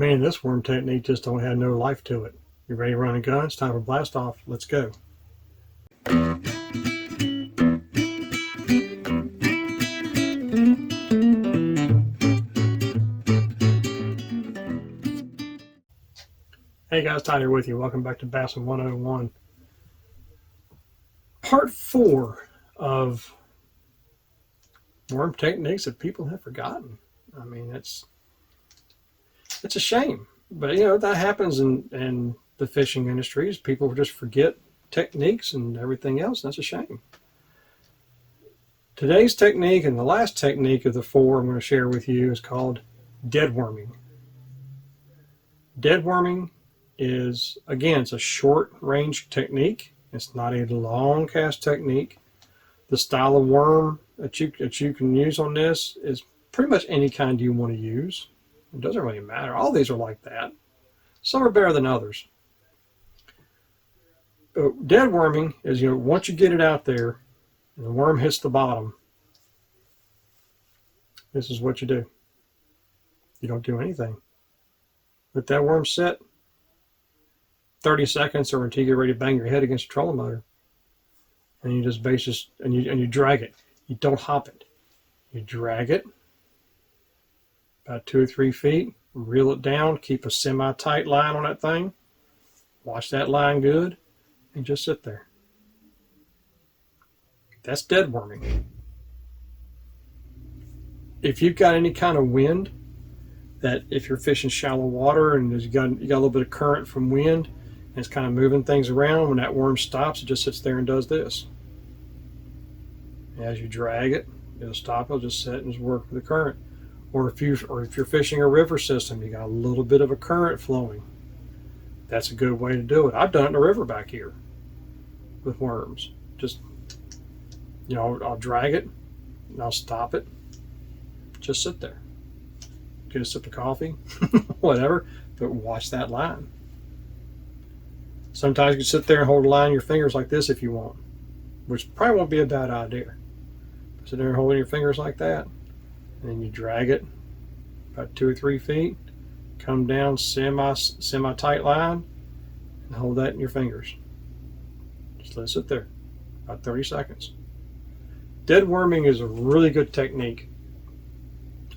Man, this worm technique just don't have no life to it. You ready to run a gun? It's time for blast off. Let's go. Hey guys, Todd here with you. Welcome back to Bassin 101. Part 4 of worm techniques that people have forgotten. I mean, it's a shame. But you know, that happens in the fishing industries. People just forget techniques and everything else. That's a shame. Today's technique and the last technique of the 4 I'm going to share with you is called dead worming. Dead worming is, again, it's a short range technique. It's not a long cast technique. The style of worm that you can use on this is pretty much any kind you want to use. It doesn't really matter. All these are like that. Some are better than others. But dead worming is, once you get it out there and the worm hits the bottom, this is what you do. You don't do anything. Let that worm sit 30 seconds or until you get ready to bang your head against the trolling motor. And you just and you drag it. You don't hop it. You drag it about 2 or 3 feet, reel it down, keep a semi-tight line on that thing, wash that line good, and just sit there. That's dead worming. If you've got any kind of wind, that if you're fishing shallow water and you got a little bit of current from wind, and it's kind of moving things around, when that worm stops, it just sits there and does this. As you drag it, it'll stop, it'll just sit and just work with the current. Or if you're fishing a river system, you got a little bit of a current flowing. That's a good way to do it. I've done it in a river back here with worms. Just, I'll drag it and I'll stop it. Just sit there. Get a sip of coffee, whatever, but watch that line. Sometimes you can sit there and hold the line in your fingers like this if you want, which probably won't be a bad idea. Sit there and holding your fingers like that, and then you drag it about 2 or 3 feet, come down semi-tight line, and hold that in your fingers. Just let it sit there about 30 seconds. Dead worming is a really good technique.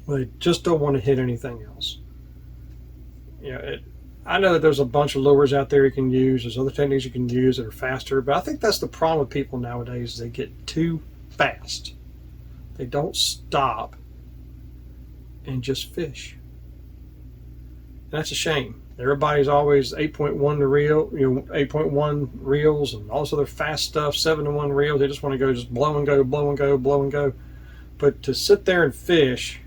They just don't want to hit anything else. I know that there's a bunch of lures out there you can use. There's other techniques you can use that are faster, but I think that's the problem with people nowadays is they get too fast. They don't stop and just fish. That's a shame. Everybody's always 8.1 to reel, 8.1 reels and all this other fast stuff, 7-to-1 reels. They just want to go just blow and go, blow and go, blow and go. But to sit there and fish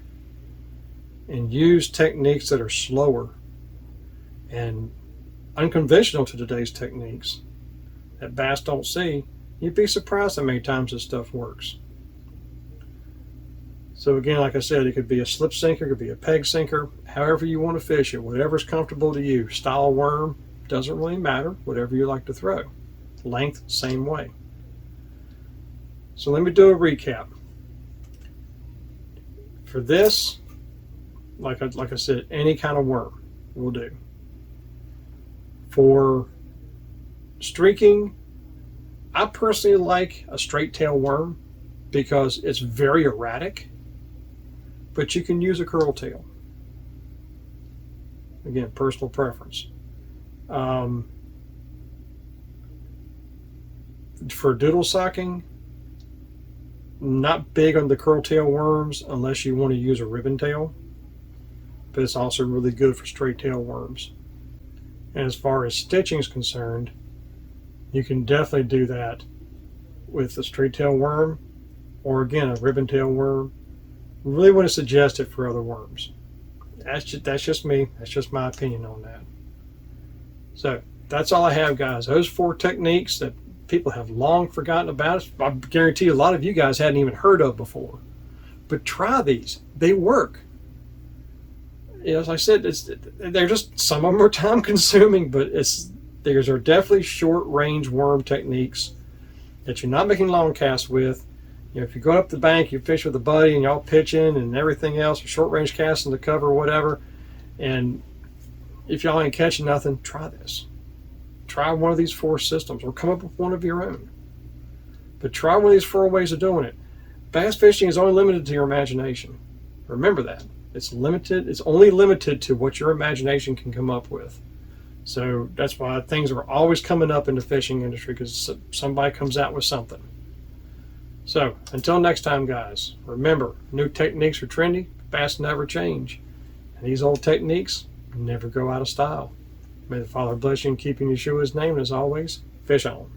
and use techniques that are slower and unconventional to today's techniques that bass don't see, you'd be surprised how many times this stuff works. So again, like I said, it could be a slip sinker, it could be a peg sinker, however you want to fish it, whatever's comfortable to you. Style worm, doesn't really matter, whatever you like to throw. Length, same way. So let me do a recap. For this, like I said, any kind of worm will do. For streaking, I personally like a straight tail worm because it's very erratic, but you can use a curl tail. Again, personal preference. For doodle sucking, not big on the curl tail worms unless you want to use a ribbon tail, but it's also really good for straight tail worms. And as far as stitching is concerned, you can definitely do that with a straight tail worm or again a ribbon tail worm. Really want to suggest it for other worms. That's just me. That's just my opinion on that. So that's all I have, guys. Those 4 techniques that people have long forgotten about. I guarantee a lot of you guys hadn't even heard of before. But try these. They work. As I said, they're just, some of them are time consuming, but these are definitely short range worm techniques that you're not making long casts with. If you're going up the bank, you fish with a buddy and y'all pitching and everything else, short range casting to cover whatever, and if y'all ain't catching nothing, try this. Try one of these 4 systems or come up with one of your own. But try one of these 4 ways of doing it. Bass fishing is only limited to your imagination. Remember that. It's limited. It's only limited to what your imagination can come up with. So that's why things are always coming up in the fishing industry, because somebody comes out with something. So until next time, guys, remember, new techniques are trendy, bass never change. And these old techniques never go out of style. May the Father bless you and keep in Yeshua's name, and as always, fish on.